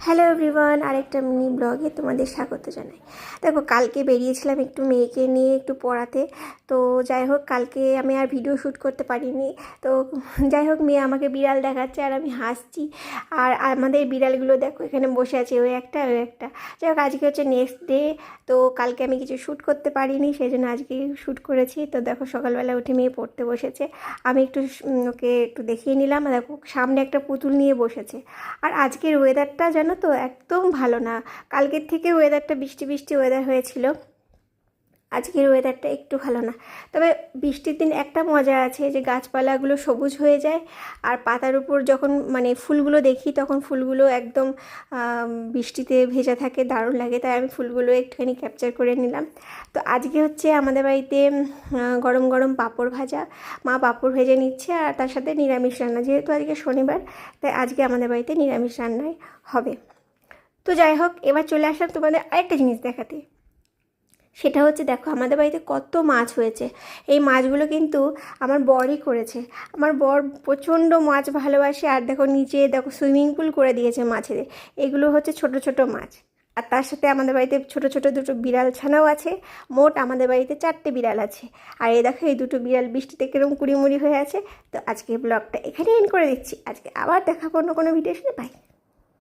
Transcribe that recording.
Hello everyone, আরেকটা mini ব্লগে তোমাদের স্বাগত জানাই। দেখো, কালকে বেরিয়েছিলাম একটু মেয়েকে নিয়ে একটু পড়াতে। তো যাই হোক, কালকে আমি আর ভিডিও শ্যুট করতে পারিনি। তো যাই হোক, মেয়ে আমাকে বিড়াল দেখাচ্ছে আর আমি হাসছি। আর আমাদের বিড়ালগুলো দেখো এখানে বসে আছে, ওই একটা ওই একটা। যাই হোক, আজকে হচ্ছে নেক্সট ডে। তো কালকে আমি কিছু শ্যুট করতে পারিনি, সেই জন্য আজকে শ্যুট করেছি। তো দেখো, সকালবেলা উঠে মেয়ে পড়তে বসেছে। আমি একটু ওকে একটু দেখিয়ে নিলাম। দেখো, সামনে একটা পুতুল নিয়ে বসেছে। আর আজকের ওয়েদারটা জানো তো একদম ভালো না। কালকের থেকে ওয়েদারটা বৃষ্টি বৃষ্টি ওয়েদার হয়েছিল, আজকের ওয়েদারটা একটু ভালো না। তবে বৃষ্টির দিন একটা মজা আছে যে গাছপালাগুলো সবুজ হয়ে যায়। আর পাতার উপর যখন মানে ফুলগুলো দেখি, তখন ফুলগুলো একদম বৃষ্টিতে ভেজা থাকে, দারুণ লাগে। তাই আমি ফুলগুলো একটুখানি ক্যাপচার করে নিলাম। তো আজকে হচ্ছে আমাদের বাড়িতে গরম গরম পাঁপড় ভাজা। মা পাঁপড় ভেজে নিচ্ছে, আর তার সাথে নিরামিষ রান্না। যেহেতু আজকে শনিবার, তাই আজকে আমাদের বাড়িতে নিরামিষ রান্নাই হবে। তো যাই হোক, এবার চলে আসলাম তোমাদের আরেকটা জিনিস দেখাতে। সেটা হচ্ছে, দেখো আমাদের বাড়িতে কত মাছ হয়েছে। এই মাছগুলো কিন্তু আমার বরই করেছে। আমার বর প্রচণ্ড মাছ ভালোবাসে। আর দেখো, নিচে দেখো সুইমিং পুল করে দিয়েছে মাছের। এগুলো হচ্ছে ছোট ছোট মাছ। আর তার সাথে আমাদের বাড়িতে ছোট ছোট দুটো বিড়াল ছানাও আছে। মোট আমাদের বাড়িতে 4টে বিড়াল আছে। আর এই দেখো, এই দুটো বিড়াল বৃষ্টিতে কিরকম কুড়িমুড়ি হয়ে আছে। তো আজকে ব্লগটা এখানে এন্ড করে দিচ্ছি। আজকে আবার দেখাবো অন্য কোনো ভিডিওর সাথে। বাই।